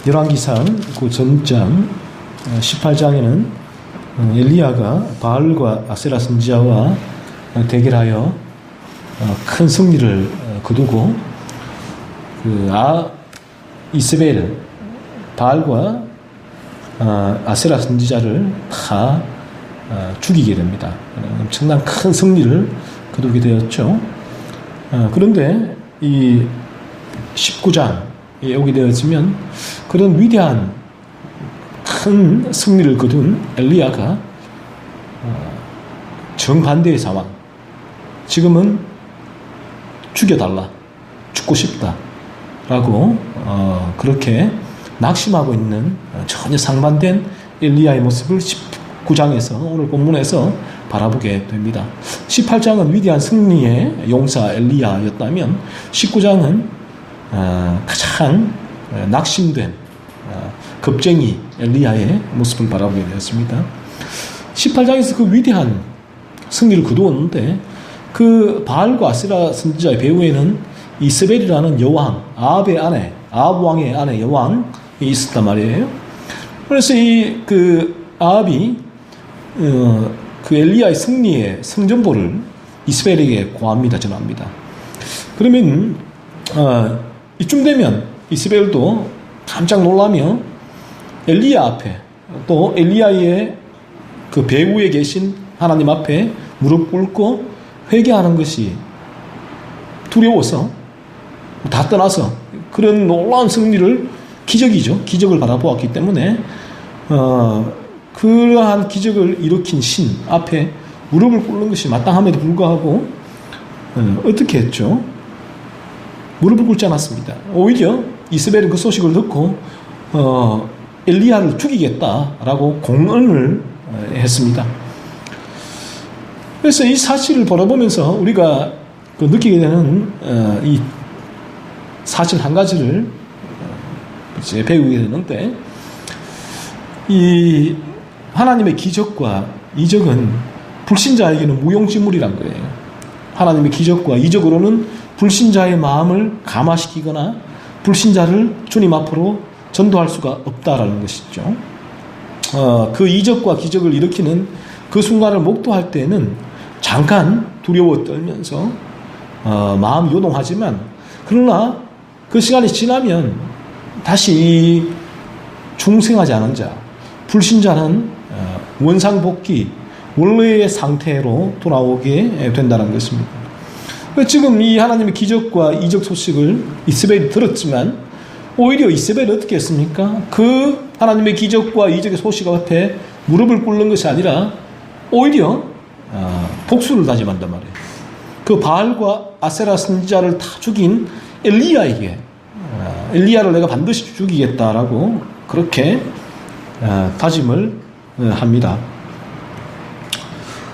열왕기상 그 전장 18장에는 엘리야가 바알과 아세라 선지자와 대결하여 큰 승리를 거두고 이세벨 바알과 아세라 선지자를 다 죽이게 됩니다. 엄청난 큰 승리를 거두게 되었죠. 그런데 이 19장에 오게 되었으면 그런 위대한 큰 승리를 거둔 엘리야가 정반대의 상황, 지금은 죽여달라, 죽고 싶다 라고 그렇게 낙심하고 있는 전혀 상반된 엘리야의 모습을 19장에서 오늘 본문에서 바라보게 됩니다. 18장은 위대한 승리의 용사 엘리야였다면 19장은 가장 낙심된 겁쟁이 엘리야의 모습을 바라보게 되었습니다. 18장에서 그 위대한 승리를 거두었는데 그 바알과 아세라 선지자의 배후에는 이세벨이라는 여왕, 아합의 아내, 아합 왕의 아내 여왕이 있었단 말이에요. 그래서 아합이 그 엘리야의 승리의 성전보를 이세벨에게 고합니다, 전합니다. 그러면 이쯤 되면 이세벨도 깜짝 놀라며 엘리야 앞에 또 엘리야의 그 배후에 계신 하나님 앞에 무릎 꿇고 회개하는 것이 두려워서 다 떠나서 그런 놀라운 승리를 기적이죠. 기적을 바라보았기 때문에 그러한 기적을 일으킨 신 앞에 무릎을 꿇는 것이 마땅함에도 불구하고 어떻게 했죠? 무릎을 꿇지 않았습니다. 오히려 이세벨은 그 소식을 듣고 엘리야를 죽이겠다라고 공언을 했습니다. 그래서 이 사실을 바라보면서 우리가 느끼게 되는 이 사실 한 가지를 이제 배우게 되는데, 이 하나님의 기적과 이적은 불신자에게는 무용지물이란 거예요. 하나님의 기적과 이적으로는 불신자의 마음을 감화시키거나 불신자를 주님 앞으로 전도할 수가 없다라는 것이죠. 그 이적과 기적을 일으키는 그 순간을 목도할 때는 잠깐 두려워 떨면서 마음이 요동하지만, 그러나 그 시간이 지나면 다시 중생하지 않은 자, 불신자는 원상복귀, 원래의 상태로 돌아오게 된다는 것입니다. 지금 이 하나님의 기적과 이적 소식을 이세벨이 들었지만 오히려 이세벨이 어떻게 했습니까? 그 하나님의 기적과 이적의 소식 앞에 무릎을 꿇는 것이 아니라 오히려 복수를 다짐한단 말이에요. 그 바알과 아세라 선지자를 다 죽인 엘리야에게 엘리야를 내가 반드시 죽이겠다라고 그렇게 다짐을 합니다.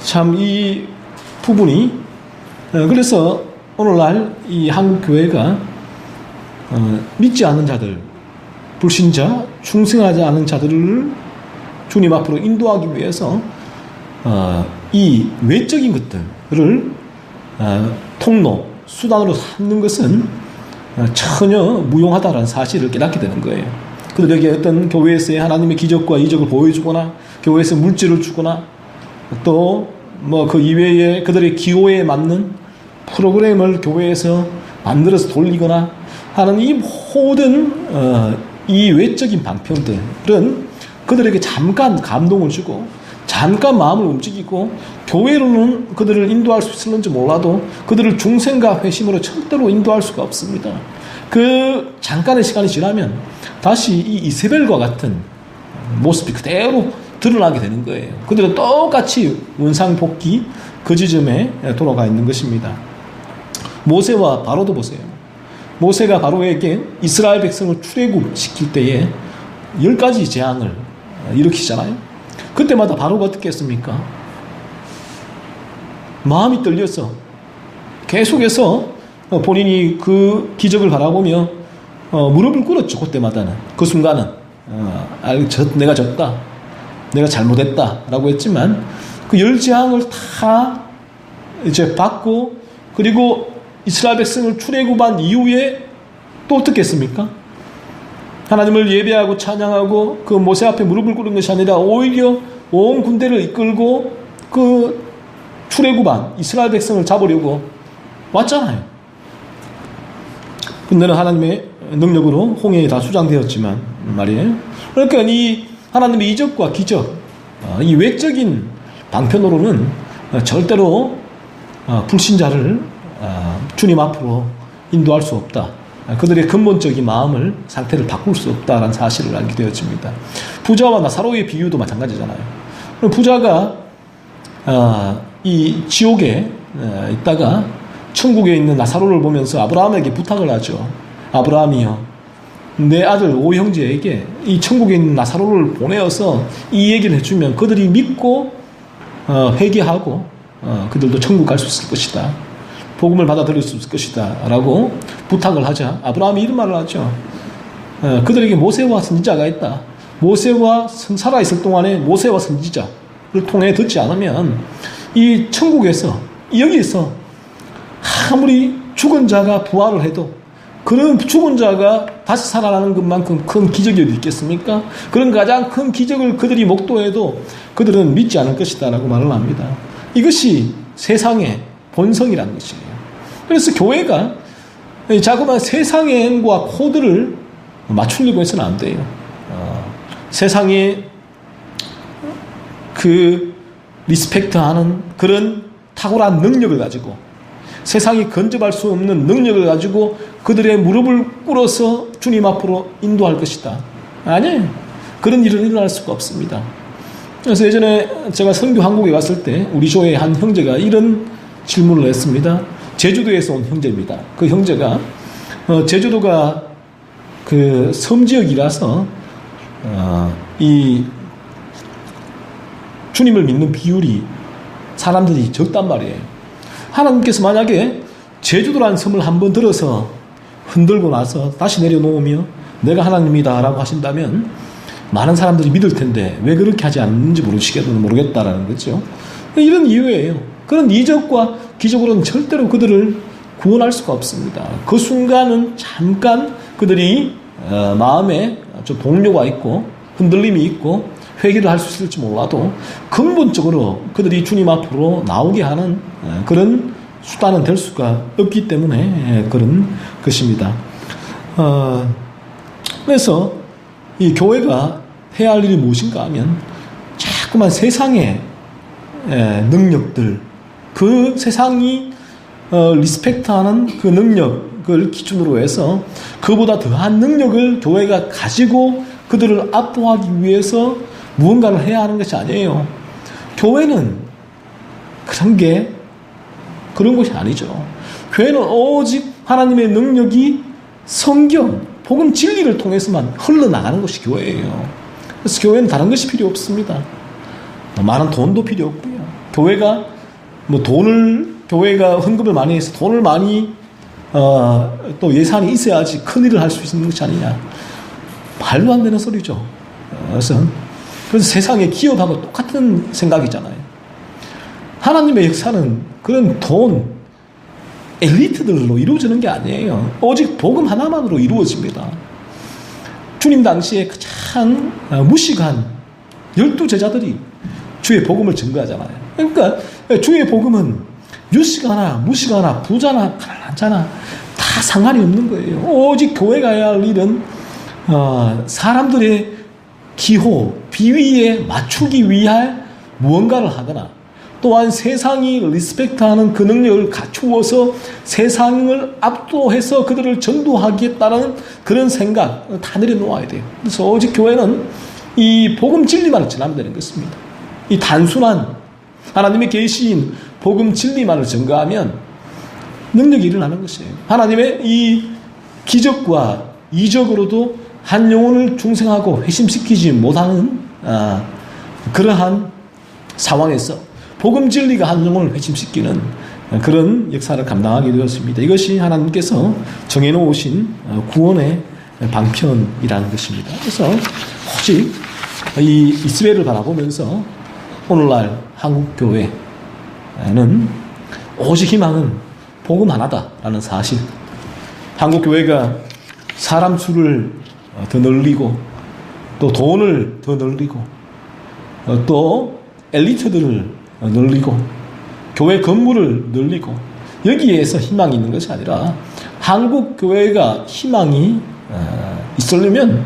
참 이 부분이 그래서 오늘날 이 한국 교회가 믿지 않는 자들, 불신자, 충성하지 않은 자들을 주님 앞으로 인도하기 위해서 이 외적인 것들을 통로, 수단으로 삼는 것은 전혀 무용하다라는 사실을 깨닫게 되는 거예요. 그들에게 어떤 교회에서의 하나님의 기적과 이적을 보여주거나 교회에서 물질을 주거나 또 그 이외에 그들의 기호에 맞는 프로그램을 교회에서 만들어서 돌리거나 하는 이 모든 이 외적인 방편들은 그들에게 잠깐 감동을 주고 잠깐 마음을 움직이고 교회로는 그들을 인도할 수 있을는지 몰라도 그들을 중생과 회심으로 절대로 인도할 수가 없습니다. 그 잠깐의 시간이 지나면 다시 이 이세벨과 같은 모습이 그대로 드러나게 되는 거예요. 그들은 똑같이 원상복귀 그 지점에 돌아가 있는 것입니다. 모세와 바로도 보세요. 모세가 바로에게 이스라엘 백성을 출애굽시킬 때에 10가지 재앙을 일으키잖아요. 그때마다 바로가 어떻게 했습니까? 마음이 떨려서 계속해서 본인이 그 기적을 바라보며 무릎을 꿇었죠. 그때마다는. 그 순간은 내가 졌다, 내가 잘못했다 라고 했지만 그 10재앙을 다 이제 받고 그리고 이스라엘 백성을 출애굽한 이후에 또 어떻게 했습니까? 하나님을 예배하고 찬양하고 그 모세 앞에 무릎을 꿇은 것이 아니라 오히려 온 군대를 이끌고 그 출애굽한 이스라엘 백성을 잡으려고 왔잖아요. 근데는 하나님의 능력으로 홍해에 다 수장되었지만 말이에요. 그러니까 이 하나님의 이적과 기적, 이 외적인 방편으로는 절대로 불신자를 주님 앞으로 인도할 수 없다. 그들의 근본적인 마음을, 상태를 바꿀 수 없다라는 사실을 알게 되어집니다. 부자와 나사로의 비유도 마찬가지잖아요. 부자가 이 지옥에 있다가 천국에 있는 나사로를 보면서 아브라함에게 부탁을 하죠. 아브라함이여, 내 아들 오형제에게 이 천국에 있는 나사로를 보내어서 이 얘기를 해주면 그들이 믿고 회개하고 그들도 천국 갈 수 있을 것이다. 복음을 받아들일 수 있을 것이다 라고 부탁을 하자 아브라함이 이런 말을 하죠. 그들에게 모세와 선지자가 있다. 모세와 살아있을 동안에 모세와 선지자를 통해 듣지 않으면 이 천국에서 여기에서 아무리 죽은 자가 부활을 해도 그런 죽은 자가 다시 살아나는 것만큼 큰 기적이 어디 있겠습니까? 그런 가장 큰 기적을 그들이 목도해도 그들은 믿지 않을 것이다 라고 말을 합니다. 이것이 세상의 본성이라는 것이에요. 그래서 교회가 자꾸만 세상의 행과 코드를 맞추려고 해서는 안 돼요. 세상의 그 리스펙트하는 그런 탁월한 능력을 가지고 세상이 건접할 수 없는 능력을 가지고 그들의 무릎을 꿇어서 주님 앞으로 인도할 것이다. 아니에요. 그런 일은 일어날 수가 없습니다. 그래서 예전에 제가 선교 한국에 갔을 때 우리 교회의 한 형제가 이런 질문을 했습니다. 제주도에서 온 형제입니다. 그 형제가 제주도가 그 섬지역이라서 이 주님을 믿는 비율이 사람들이 적단 말이에요. 하나님께서 만약에 제주도라는 섬을 한번 들어서 흔들고 나서 다시 내려놓으며 내가 하나님이다 라고 하신다면 많은 사람들이 믿을 텐데 왜 그렇게 하지 않는지 모르겠다라는 거죠. 이런 이유예요. 그런 이적과 기적으로는 절대로 그들을 구원할 수가 없습니다. 그 순간은 잠깐 그들이 마음에 좀 동료가 있고 흔들림이 있고 회개를 할 수 있을지 몰라도 근본적으로 그들이 주님 앞으로 나오게 하는 그런 수단은 될 수가 없기 때문에 그런 것입니다. 그래서 이 교회가 해야 할 일이 무엇인가 하면 자꾸만 세상의 능력들, 그 세상이 리스펙트하는 그 능력을 기준으로 해서 그보다 더한 능력을 교회가 가지고 그들을 압도하기 위해서 무언가를 해야 하는 것이 아니에요. 교회는 그런 것이 아니죠. 교회는 오직 하나님의 능력이 성경, 복음 진리를 통해서만 흘러나가는 것이 교회예요. 그래서 교회는 다른 것이 필요 없습니다. 많은 돈도 필요 없고요. 교회가 교회가 헌금을 많이 해서 돈을 많이 또 예산이 있어야지 큰 일을 할 수 있는 것이 아니냐. 말도 안 되는 소리죠. 그래서 세상의 기업하고 똑같은 생각이잖아요. 하나님의 역사는 그런 돈, 엘리트들로 이루어지는 게 아니에요. 오직 복음 하나만으로 이루어집니다. 주님 당시에 가장 무식한 12제자들이 주의 복음을 증거하잖아요. 그러니까 주의 복음은 유식하나 무식하나 부자나 가난하나 다 상관이 없는 거예요. 오직 교회가 해야 할 일은 사람들의 기호, 비위에 맞추기 위한 무언가를 하거나 또한 세상이 리스펙트하는 그 능력을 갖추어서 세상을 압도해서 그들을 전도하겠다는 그런 생각 다 내려놓아야 돼요. 그래서 오직 교회는 이 복음 진리만을 전하면 되는 것입니다. 이 단순한 하나님의 계시인 복음 진리만을 전가하면 능력이 일어나는 것이에요. 하나님의 이 기적과 이적으로도 한 영혼을 중생하고 회심시키지 못하는 그러한 상황에서 복음 진리가 한 영혼을 회심시키는 그런 역사를 감당하게 되었습니다. 이것이 하나님께서 정해놓으신 구원의 방편이라는 것입니다. 그래서 오직 이 이스라엘을 바라보면서 오늘날 한국교회는 오직 희망은 복음 하나다라는 사실. 한국교회가 사람 수를 더 늘리고 또 돈을 더 늘리고 또 엘리트들을 늘리고 교회 건물을 늘리고 여기에서 희망이 있는 것이 아니라 한국 교회가 희망이 있으려면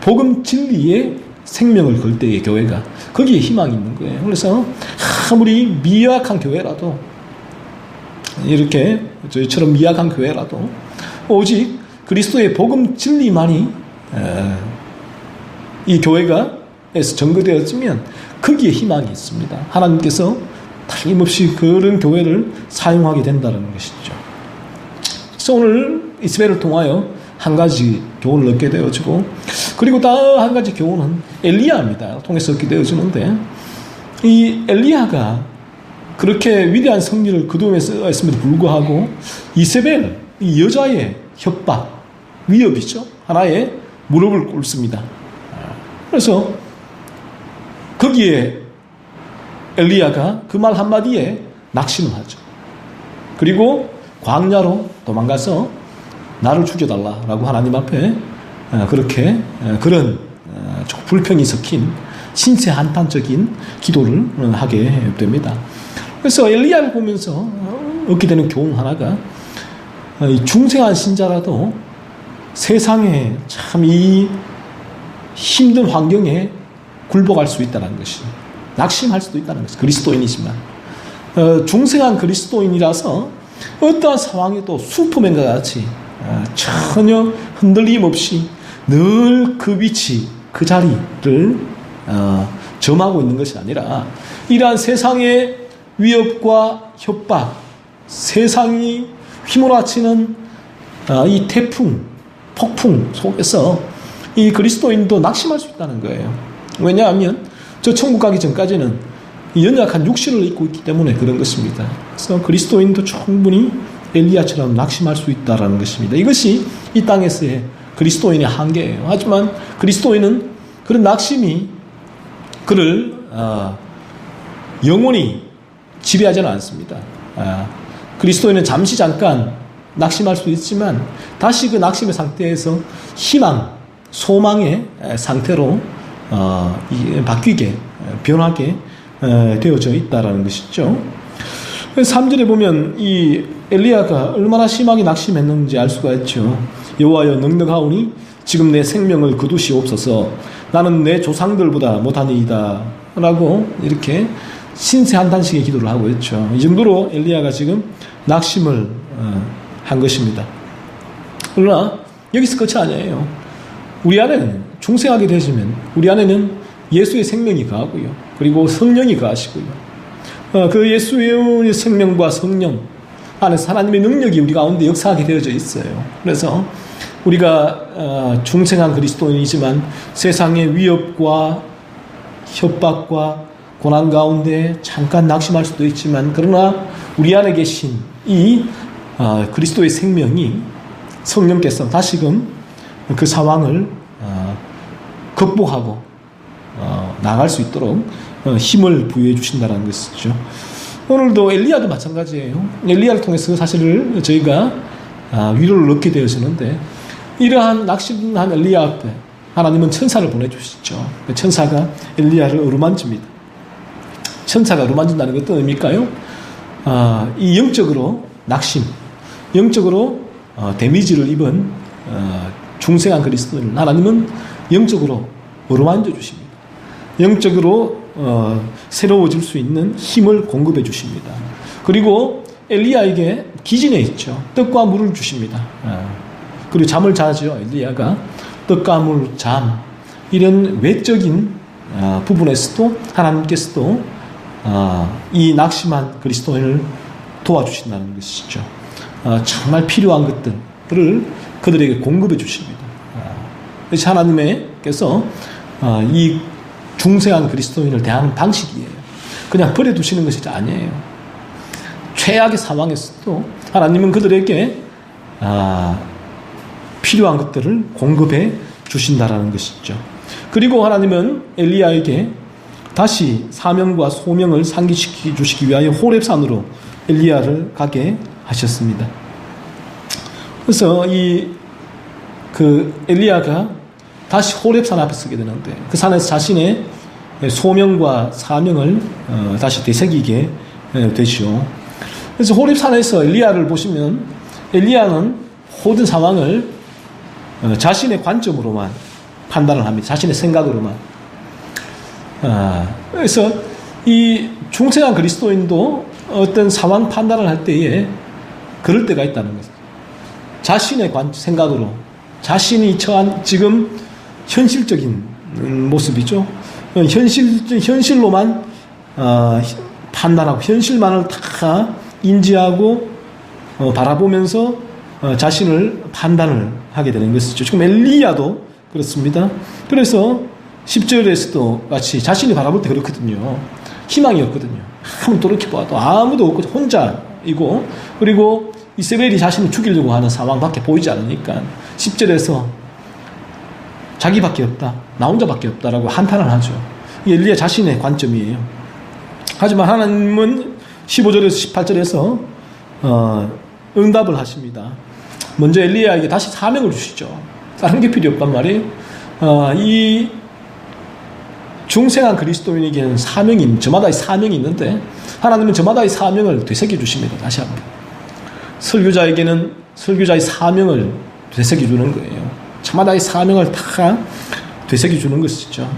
복음 진리의 생명을 걸 때의 교회가 거기에 희망이 있는 거예요. 그래서 아무리 미약한 교회라도 이렇게 저희처럼 미약한 교회라도 오직 그리스도의 복음 진리만이 이 교회가 에서 전거되어지면 거기에 희망이 있습니다. 하나님께서 틀림없이 그런 교회를 사용하게 된다는 것이죠. 그래서 오늘 이스라엘을 통하여 한 가지 교훈을 얻게 되어지고 그리고 또 한 가지 교훈은 엘리야입니다. 통해서 얻게 되어지는데 이 엘리야가 그렇게 위대한 승리를 거두면서 했음에도 불구하고 이세벨, 이 여자의 협박, 위협이죠. 하나의 무릎을 꿇습니다. 그래서 거기에 엘리야가 그 말 한마디에 낙심을 하죠. 그리고 광야로 도망가서 나를 죽여달라라고 하나님 앞에 그렇게 그런 불평이 섞인 신세 한탄적인 기도를 하게 됩니다. 그래서 엘리야를 보면서 얻게 되는 교훈 하나가 중생한 신자라도 세상에 참 이 힘든 환경에 굴복할 수 있다는 것이 낙심할 수도 있다는 것이 그리스도인이지만 중생한 그리스도인이라서 어떠한 상황에도 슈퍼맨과 같이 전혀 흔들림 없이 늘 그 위치 그 자리를 점하고 있는 것이 아니라 이러한 세상의 위협과 협박 세상이 휘몰아치는 이 태풍 폭풍 속에서 이 그리스도인도 낙심할 수 있다는 거예요. 왜냐하면 저 천국 가기 전까지는 연약한 육신을 입고 있기 때문에 그런 것입니다. 그래서 그리스도인도 충분히 엘리야처럼 낙심할 수 있다는 것입니다. 이것이 이 땅에서의 그리스도인의 한계예요. 하지만 그리스도인은 그런 낙심이 그를 영원히 지배하지는 않습니다. 그리스도인은 잠시 잠깐 낙심할 수 있지만 다시 그 낙심의 상태에서 희망, 소망의 상태로 바뀌게 변하게 되어져 있다라는 것이죠. 3절에 보면 이 엘리야가 얼마나 심하게 낙심했는지 알 수가 있죠. 여호와여 넉넉하오니 지금 내 생명을 거두시옵소서. 나는 내 조상들보다 못하니이다 라고 이렇게 신세 한탄식의 기도를 하고 있죠. 이 정도로 엘리야가 지금 낙심을 한 것입니다. 그러나 여기서 끝이 아니에요. 우리 안에는 중생하게 되시면 우리 안에는 예수의 생명이 거하고요. 그리고 성령이 거하시고요. 그 예수의 생명과 성령 안에서 하나님의 능력이 우리 가운데 역사하게 되어져 있어요. 그래서 우리가 중생한 그리스도인이지만 세상의 위협과 협박과 고난 가운데 잠깐 낙심할 수도 있지만 그러나 우리 안에 계신 이 그리스도의 생명이 성령께서 다시금 그 상황을 극복하고 나아갈 수 있도록 힘을 부여해 주신다는 것이죠. 오늘도 엘리야도 마찬가지예요. 엘리야를 통해서 사실을 저희가 위로를 얻게 되어지는데 이러한 낙심한 엘리야 앞에 하나님은 천사를 보내주시죠. 천사가 엘리야를 어루만집니다. 천사가 어루만진다는 것도 의미일까요? 이 영적으로 낙심, 영적으로 데미지를 입은 중생한 그리스도인을 하나님은 영적으로 어루만져 주십니다. 영적으로 새로워질 수 있는 힘을 공급해 주십니다. 그리고 엘리야에게 기진에 있죠. 떡과 물을 주십니다. 그리고 잠을 자죠. 엘리야가 떡과 물, 잠 이런 외적인 부분에서도 하나님께서도 이 낙심한 그리스도인을 도와주신다는 것이죠. 정말 필요한 것들을 그들에게 공급해 주십니다. 그래서 하나님께서 이 중생한 그리스도인을 대하는 방식이에요. 그냥 버려두시는 것이 아니에요. 최악의 상황에서도 하나님은 그들에게 필요한 것들을 공급해 주신다라는 것이죠. 그리고 하나님은 엘리야에게 다시 사명과 소명을 상기시켜 주시기 위하여 호렙산으로 엘리야를 가게 하셨습니다. 그래서 그 엘리야가 다시 호렙산 앞에 서게 되는데 그 산에서 자신의 소명과 사명을 다시 되새기게 되죠. 그래서 호렙산에서 엘리야를 보시면 엘리야는 모든 상황을 자신의 관점으로만 판단을 합니다. 자신의 생각으로만. 그래서 이 중생한 그리스도인도 어떤 상황 판단을 할 때에 그럴 때가 있다는 거죠. 자신의 생각으로 자신이 처한 지금 현실적인 모습이죠. 현실로만 판단하고 현실만을 다 인지하고 바라보면서 자신을 판단을 하게 되는 것이죠. 지금 엘리야도 그렇습니다. 그래서 10절에서도 같이 자신이 바라볼 때 그렇거든요. 희망이 없거든요. 아무도 돌이켜봐도 아무도 없고 혼자이고 그리고 이세벨이 자신을 죽이려고 하는 상황밖에 보이지 않으니까 10절에서 자기밖에 없다. 나 혼자밖에 없다라고 한탄을 하죠. 이 엘리야 자신의 관점이에요. 하지만 하나님은 15절에서 18절에서 응답을 하십니다. 먼저 엘리야에게 다시 사명을 주시죠. 다른 게 필요 없단 말이에요. 이 중생한 그리스도인에게는 저마다의 사명이 있는데 하나님은 저마다의 사명을 되새겨 주십니다. 다시 한번. 설교자에게는 설교자의 사명을 되새겨 주는 거예요. 저마다의 사명을 다 되새겨 주는 것이죠.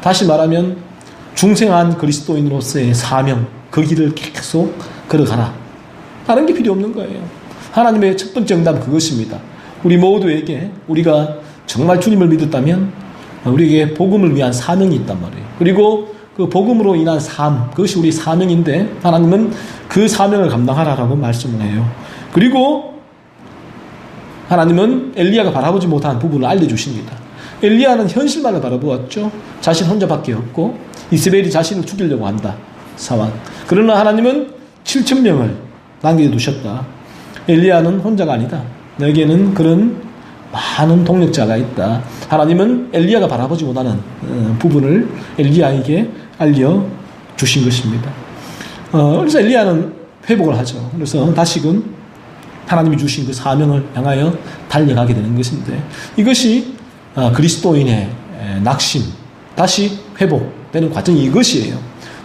다시 말하면 중생한 그리스도인으로서의 사명, 그 길을 계속 걸어가라. 다른 게 필요 없는 거예요. 하나님의 첫 번째 응답은 그것입니다. 우리 모두에게 우리가 정말 주님을 믿었다면 우리에게 복음을 위한 사명이 있단 말이에요. 그리고 그 복음으로 인한 삶, 그것이 우리 사명인데 하나님은 그 사명을 감당하라라고 말씀을 해요. 그리고 하나님은 엘리야가 바라보지 못한 부분을 알려주십니다. 엘리야는 현실만을 바라보았죠. 자신 혼자밖에 없고 이세벨이 자신을 죽이려고 한다. 상황. 그러나 하나님은 7,000명을 남겨두셨다. 엘리야는 혼자가 아니다. 너에게는 그런 많은 동력자가 있다. 하나님은 엘리야가 바라보지 못하는 부분을 엘리야에게 알려주신 것입니다. 그래서 엘리야는 회복을 하죠. 그래서 다시금 하나님이 주신 그 사명을 향하여 달려가게 되는 것인데 이것이 그리스도인의 낙심, 다시 회복되는 과정이 이것이에요.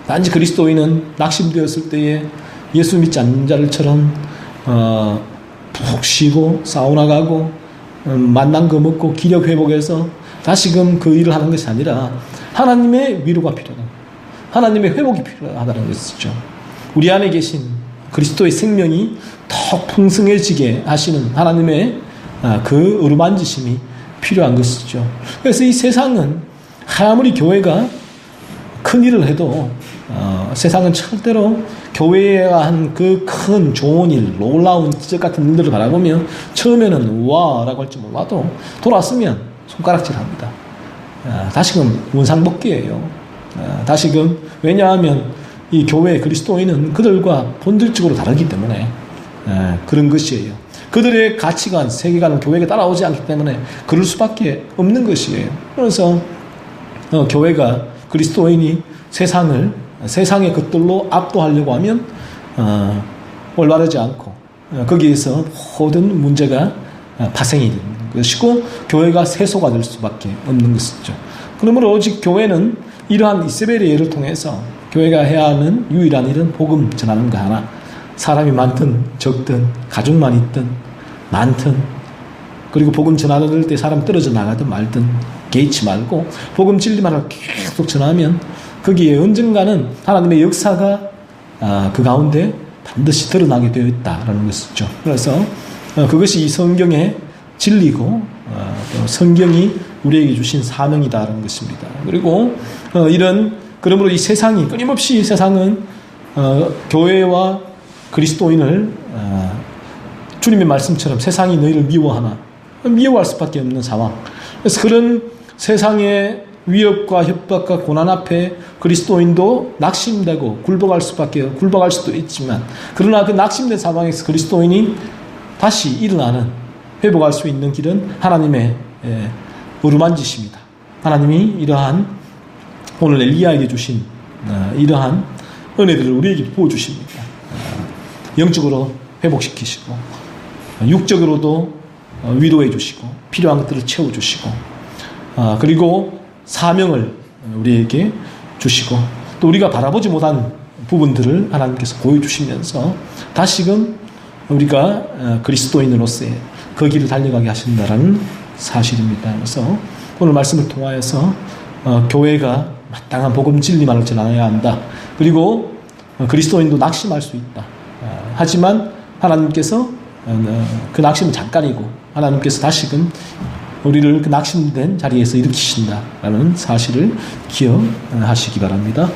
단지 그리스도인은 낙심되었을 때에 예수 믿지 않는 자들처럼 푹 쉬고 사우나 가고 만난 거 먹고 기력 회복해서 다시금 그 일을 하는 것이 아니라 하나님의 위로가 필요하다. 하나님의 회복이 필요하다는 것이죠. 우리 안에 계신 그리스도의 생명이 더 풍성해지게 하시는 하나님의 그 어루만지심이 필요한 것이죠. 그래서 이 세상은 아무리 교회가 큰 일을 해도 세상은 절대로 교회가 한 그 큰 좋은 일, 놀라운 기적 같은 일들을 바라보면 처음에는 와라고 할지 몰라도 돌아서면 손가락질합니다. 다시금 원상복귀예요. 다시금 왜냐하면 이 교회 그리스도인은 그들과 본질적으로 다르기 때문에 그런 것이에요. 그들의 가치관, 세계관은 교회가 따라오지 않기 때문에 그럴 수밖에 없는 것이에요. 그래서 교회가 그리스도인이 세상의 것들로 압도하려고 하면 올바르지 않고 거기에서 모든 문제가 발생이 되는 것이고 교회가 세소가 될 수밖에 없는 것이죠. 그러므로 오직 교회는 이러한 이세벨의 예를 통해서 교회가 해야 하는 유일한 일은 복음 전하는 거 하나. 사람이 많든 적든 가족만 있든 많든 그리고 복음 전하는 때 사람 떨어져 나가든 말든 개의치 말고 복음 진리만을 계속 전하면 거기에 언젠가는 하나님의 역사가 그 가운데 반드시 드러나게 되어 있다라는 것이죠. 그래서 그것이 이 성경의 진리고 또 성경이 우리에게 주신 사명이다라는 것입니다. 그리고 그러므로 이 세상이 끊임없이 세상은 교회와 그리스도인을 주님의 말씀처럼 세상이 너희를 미워하나 미워할 수밖에 없는 상황. 그래서 그런 세상의 위협과 협박과 고난 앞에 그리스도인도 낙심되고 굴복할 수도 있지만 그러나 그 낙심된 상황에서 그리스도인이 다시 일어나는 회복할 수 있는 길은 하나님의 어루만지십니다. 하나님이 이러한 오늘 엘리야에게 주신 이러한 은혜들을 우리에게 부어주십니다. 영적으로 회복시키시고 육적으로도 위로해 주시고 필요한 것들을 채워 주시고 그리고 사명을 우리에게 주시고 또 우리가 바라보지 못한 부분들을 하나님께서 보여주시면서 다시금 우리가 그리스도인으로서의 그 길을 달려가게 하신다라는 사실입니다. 그래서 오늘 말씀을 통하여서 교회가 마땅한 복음 진리만을 전해야 한다. 그리고 그리스도인도 낙심할 수 있다. 하지만 하나님께서 그 낙심은 잠깐이고 하나님께서 다시금 우리를 그 낙심된 자리에서 일으키신다라는 사실을 기억하시기 바랍니다.